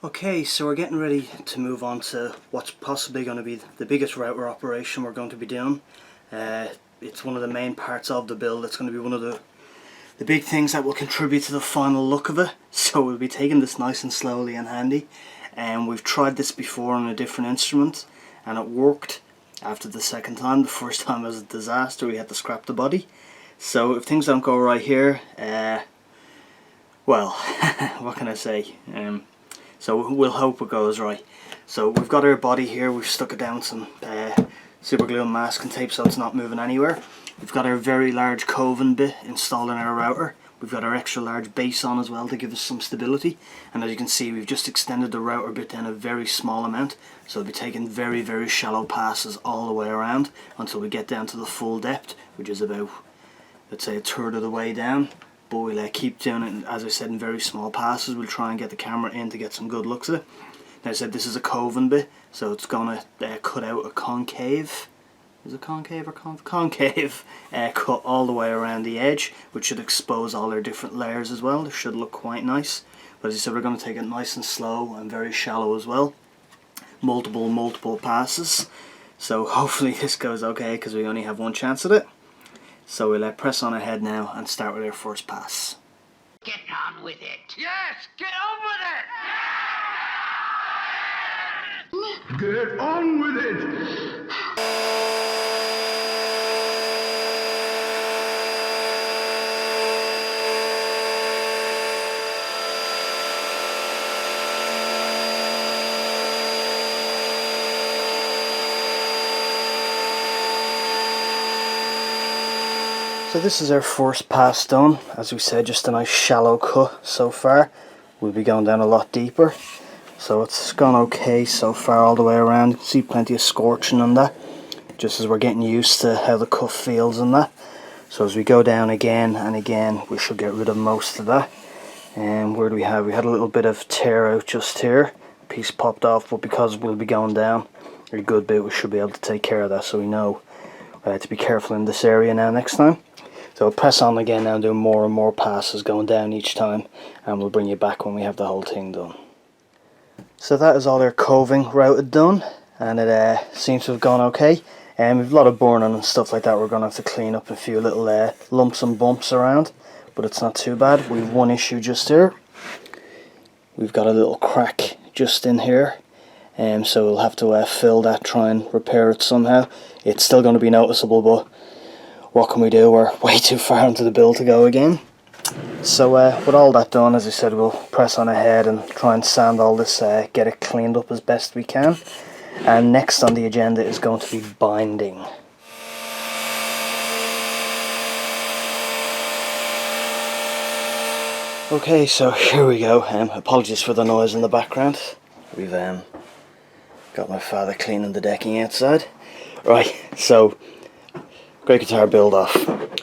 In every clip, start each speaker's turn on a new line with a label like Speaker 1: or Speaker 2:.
Speaker 1: Okay, so we're getting ready to move on to what's possibly going to be the biggest router operation we're going to be doing. It's one of the main parts of the build. It's going to be one of the big things that will contribute to the final look of it. So we'll be taking this nice and slowly and handy. And we've tried this before on a different instrument and it worked after the second time. The first time was a disaster. We had to scrap the body. So if things don't go right here, well, what can I say? So we'll hope it goes right. So we've got our body here, we've stuck it down some super glue and masking tape so it's not moving anywhere. We've got our very large Coven bit installed in our router. We've got our extra large base on as well to give us some stability. And as you can see, we've just extended the router bit down a very small amount. So we'll be taking very, very shallow passes all the way around until we get down to the full depth, which is about, let's say, a third of the way down. But we'll keep doing it, as I said, in very small passes. We'll try and get the camera in to get some good looks at it. Now, I said this is a Coven bit, so it's going to cut out a concave. Is it concave or concave cut all the way around the edge, which should expose all our different layers as well. It should look quite nice. But as I said, we're going to take it nice and slow and very shallow as well. Multiple passes. So hopefully this goes okay because we only have one chance at it. So we'll press on ahead now and start with our first pass.
Speaker 2: Get on with it.
Speaker 3: Yes, get on with it! Get on with it!
Speaker 1: So this is our first pass done. As we said, just a nice shallow cut so far. We'll be going down a lot deeper. So it's gone okay so far all the way around. You can see plenty of scorching on that, just as we're getting used to how the cut feels and that. So as we go down again and again, we should get rid of most of that. And where do we have? We had a little bit of tear out just here. A piece popped off, but because we'll be going down a good bit, we should be able to take care of that. So we know to be careful in this area now next time. So we'll press on again now and do more and more passes going down each time, and we'll bring you back when we have the whole thing done. So that is all our coving routed done, and it seems to have gone okay. And we've a lot of burning and stuff like that. We're going to have to clean up a few little lumps and bumps around, but it's not too bad. We've one issue just here. We've got a little crack just in here, so we'll have to fill that, try and repair it somehow. It's still going to be noticeable, but what can we do? We're way too far into the build to go again. So with all that done, as I said, we'll press on ahead and try and sand all this, get it cleaned up as best we can. And next on the agenda is going to be binding. Okay, so here we go. Apologies for the noise in the background. We've got my father cleaning the decking outside. Right, so great guitar build off.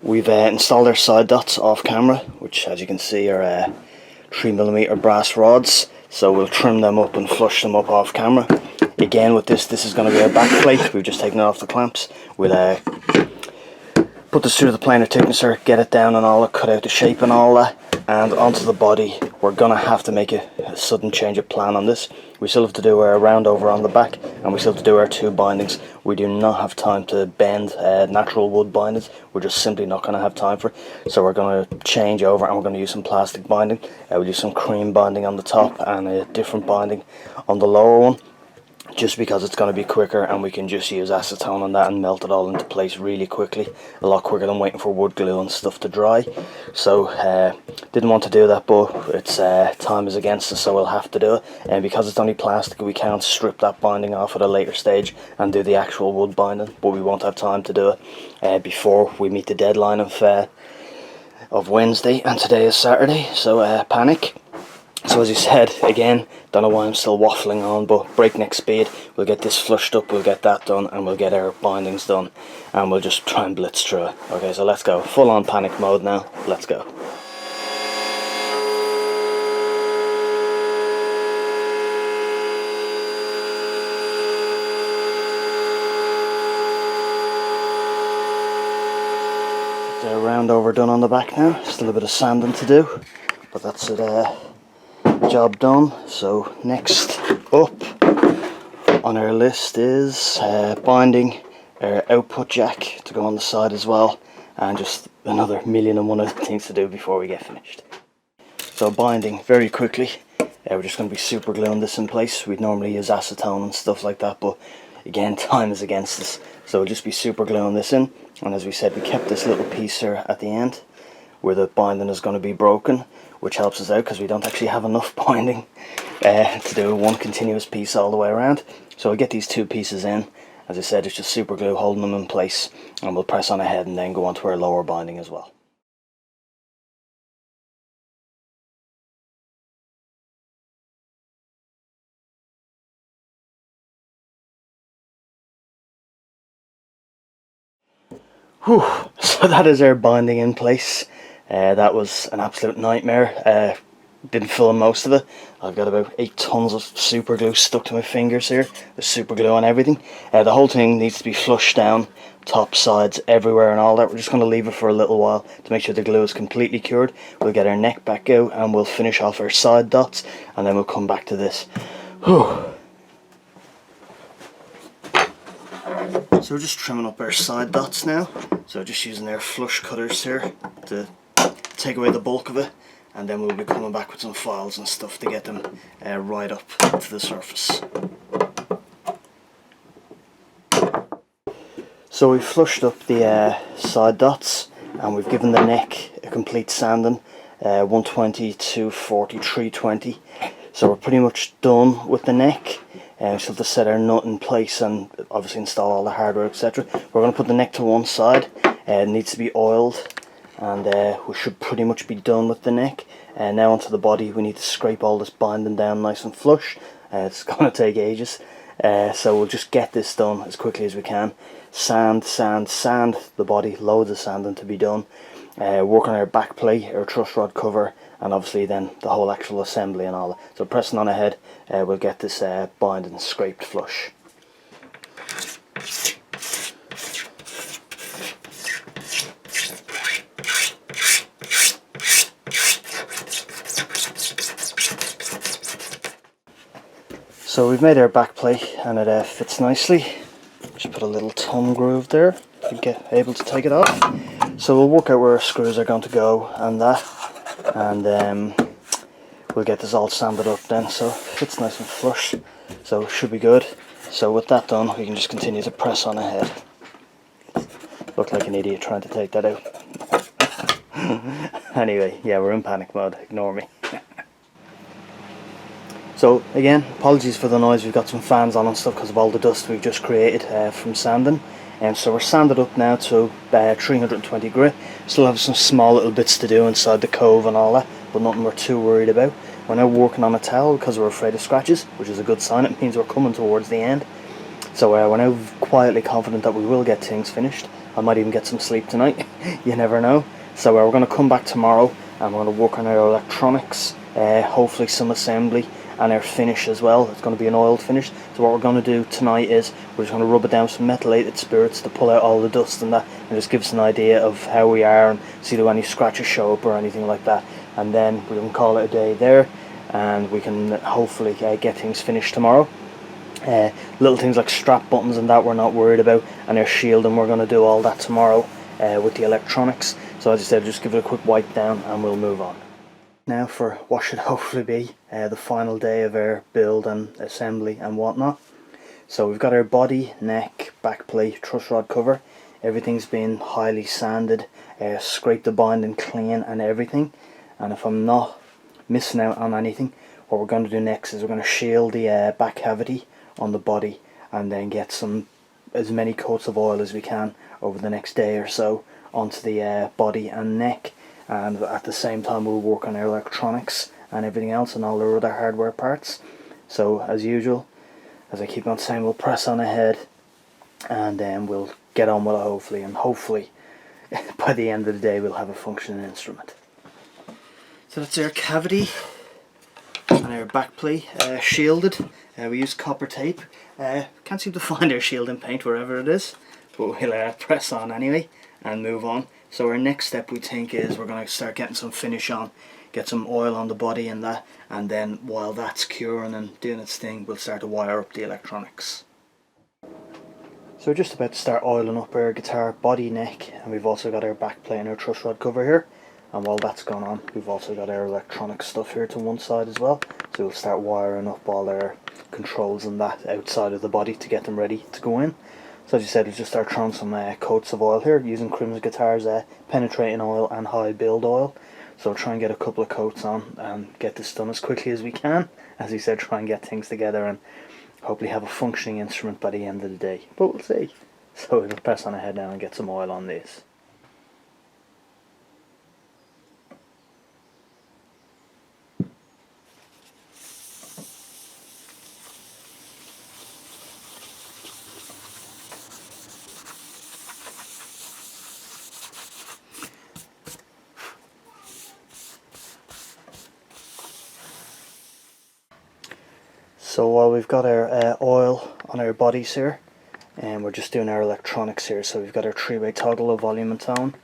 Speaker 1: We've installed our side dots off camera, which as you can see are 3mm brass rods. So we'll trim them up and flush them up off camera. Again with this is going to be a back plate. We've just taken it off the clamps. We'll put this through the planer thicknesser, get it down and all that, cut out the shape and all that, and onto the body. We're going to have to make a sudden change of plan on this. We still have to do our round over on the back, and we still have to do our two bindings. We do not have time to bend natural wood bindings. We're just simply not going to have time for it. So we're going to change over and we're going to use some plastic binding. We'll use some cream binding on the top and a different binding on the lower one, just because it's going to be quicker and we can just use acetone on that and melt it all into place really quickly, a lot quicker than waiting for wood glue and stuff to dry. So didn't want to do that, but it's time is against us, so we'll have to do it. And because it's only plastic, we can't strip that binding off at a later stage and do the actual wood binding, but we won't have time to do it before we meet the deadline of Wednesday, and today is Saturday, so panic. So as you said, again, don't know why I'm still waffling on, but breakneck speed. We'll get this flushed up, we'll get that done, and we'll get our bindings done, and we'll just try and blitz through it. Okay, so let's go. Full on panic mode now. Let's go. Round over done on the back now. Still a bit of sanding to do, but that's it. job done. So next up on our list is binding our output jack to go on the side as well, and just another million and one other things to do before we get finished. So binding very quickly. We're just going to be super gluing this in place. We'd normally use acetone and stuff like that, but again, time is against us. So we'll just be super gluing this in. And as we said, we kept this little piece here at the end where the binding is going to be broken, which helps us out because we don't actually have enough binding to do one continuous piece all the way around. So we'll get these two pieces in. As I said, it's just super glue holding them in place, and we'll press on ahead and then go on to our lower binding as well. Whew, so that is our binding in place. That was an absolute nightmare. Didn't film most of it. I've got about 8 tons of super glue stuck to my fingers here. There's super glue on everything. The whole thing needs to be flushed down, top, sides, everywhere and all that. We're just going to leave it for a little while to make sure the glue is completely cured. We'll get our neck back out and we'll finish off our side dots, and then we'll come back to this. Whew. So we're just trimming up our side dots now. So just using our flush cutters here to take away the bulk of it, and then we'll be coming back with some files and stuff to get them right up to the surface. So we've flushed up the side dots, and we've given the neck a complete sanding, 120, 240, 320. So we're pretty much done with the neck. We just have to set our nut in place and obviously install all the hardware, etc. We're going to put the neck to one side. It needs to be oiled, and we should pretty much be done with the neck. Now onto the body. We need to scrape all this binding down nice and flush. It's going to take ages, so we'll just get this done as quickly as we can. Sand, sand, sand the body, loads of sanding to be done. Work on our back plate, our truss rod cover, and obviously then the whole actual assembly and all that. So pressing on ahead, we'll get this binding scraped flush. So we've made our back plate and it fits nicely. Just put a little thumb groove there to get able to take it off. So we'll work out where our screws are going to go and that, and we'll get this all sanded up then so it fits nice and flush, so it should be good. So with that done, we can just continue to press on ahead. Look like an idiot trying to take that out. Anyway, yeah, we're in panic mode, ignore me. So again, apologies for the noise. We've got some fans on and stuff because of all the dust we've just created from sanding. And so we're sanded up now to 320 grit. Still have some small little bits to do inside the cove and all that, but nothing we're too worried about. We're now working on a towel because we're afraid of scratches, which is a good sign. It means we're coming towards the end. So we're now quietly confident that we will get things finished. I might even get some sleep tonight. You never know. So we're going to come back tomorrow and we're going to work on our electronics, hopefully some assembly, and our finish as well. It's going to be an oiled finish. So what we're going to do tonight is we're just going to rub it down with some methylated spirits to pull out all the dust and that, and just give us an idea of how we are and see do any scratches show up or anything like that. And then we can call it a day there, and we can hopefully get things finished tomorrow. Little things like strap buttons and that we're not worried about, and our shielding, we're going to do all that tomorrow with the electronics. So as I said, just give it a quick wipe down and we'll move on. Now for what should hopefully be the final day of our build and assembly and whatnot. So we've got our body, neck, back plate, truss rod cover. Everything's been highly sanded, scraped the binding clean and everything. And if I'm not missing out on anything, what we're going to do next is we're going to shield the back cavity on the body, and then get as many coats of oil as we can over the next day or so onto the body and neck. And at the same time we'll work on our electronics and everything else and all the other hardware parts. So as usual, as I keep on saying, we'll press on ahead and then we'll get on with it hopefully by the end of the day we'll have a functioning instrument. So that's our cavity and our back plate shielded. We use copper tape. Can't seem to find our shielding paint wherever it is, but we'll press on anyway and move on. So our next step, we think, is we're going to start getting some finish on, get some oil on the body and that, and then while that's curing and doing its thing, we'll start to wire up the electronics. So we're just about to start oiling up our guitar body, neck, and we've also got our back plate and our truss rod cover here. And while that's going on, we've also got our electronic stuff here to one side as well. So we'll start wiring up all our controls and that outside of the body to get them ready to go in. So as you said, we'll just start throwing some coats of oil here, using Crimson Guitar's penetrating oil and high build oil. So we'll try and get a couple of coats on and get this done as quickly as we can. As you said, try and get things together and hopefully have a functioning instrument by the end of the day. But we'll see. So we'll press on ahead now and get some oil on this. So while we've got our oil on our bodies here, and we're just doing our electronics here. So we've got our 3-way toggle of volume and tone.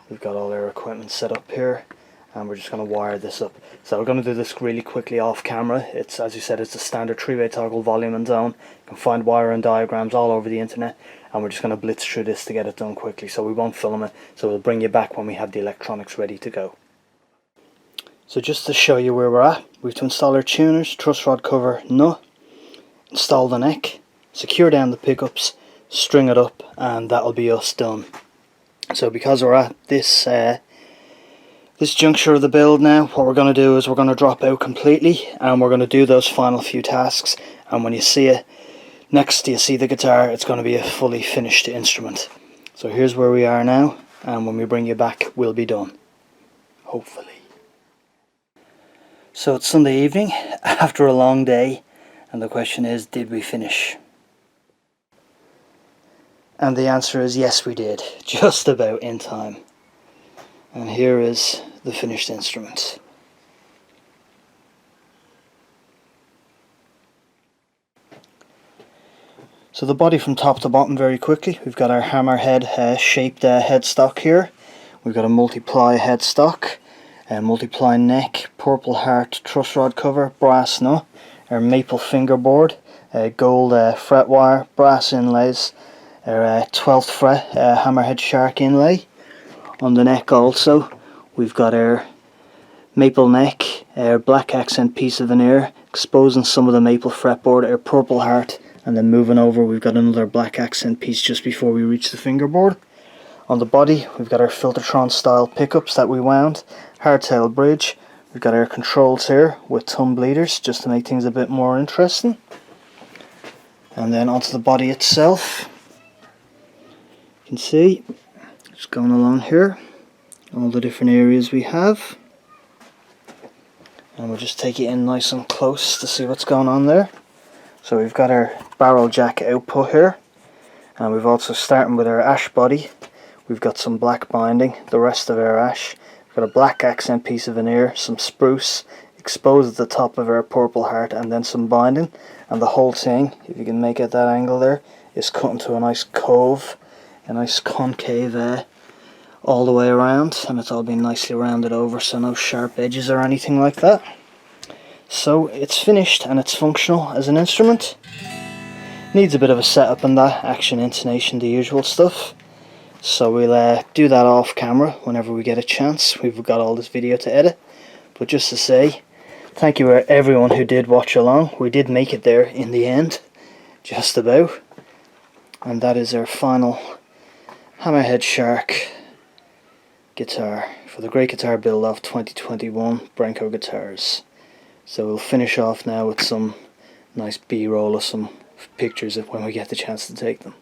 Speaker 1: We've got all our equipment set up here, and we're just going to wire this up. So we're going to do this really quickly off camera. It's, as you said, it's a standard 3-way toggle volume and tone. You can find wiring diagrams all over the internet, and we're just going to blitz through this to get it done quickly. So we won't film it, so we'll bring you back when we have the electronics ready to go. So just to show you where we're at, we have to install our tuners, truss rod cover, nut, install the neck, secure down the pickups, string it up, and that'll be us done. So because we're at this this juncture of the build now, what we're going to do is we're going to drop out completely, and we're going to do those final few tasks, and when you see it, next you see the guitar, it's going to be a fully finished instrument. So here's where we are now, and when we bring you back, we'll be done. Hopefully. So it's Sunday evening, after a long day, and the question is, did we finish? And the answer is yes, we did, just about in time. And here is the finished instrument. So the body from top to bottom very quickly, we've got our hammerhead shaped headstock here. We've got a multiply headstock, a multiply neck, purple heart truss rod cover, brass nut, our maple fingerboard, gold fret wire, brass inlays, our 12th fret hammerhead shark inlay. On the neck also we've got our maple neck, our black accent piece of veneer exposing some of the maple fretboard, our purple heart, and then moving over we've got another black accent piece just before we reach the fingerboard. On the body we've got our Filtertron style pickups that we wound, hardtail bridge, we've got our controls here with thumb bleeders just to make things a bit more interesting. And then onto the body itself, you can see, just going along here, all the different areas we have. And we'll just take it in nice and close to see what's going on there. So we've got our barrel jack output here, and we've also, starting with our ash body, we've got some black binding, the rest of our ash. We've got a black accent piece of veneer, some spruce, exposed at the top of our purple heart, and then some binding. And the whole thing, if you can make it that angle there, is cut into a nice cove, a nice concave all the way around, and it's all been nicely rounded over, so no sharp edges or anything like that. So it's finished and it's functional as an instrument. Needs a bit of a setup and that, action, intonation, the usual stuff. So we'll do that off camera whenever we get a chance. We've got all this video to edit. But just to say, thank you to everyone who did watch along. We did make it there in the end, just about. And that is our final Hammerhead Shark guitar for the Great Guitar Build Off 2021 Brenco guitars. So we'll finish off now with some nice B-roll of some pictures when we get the chance to take them.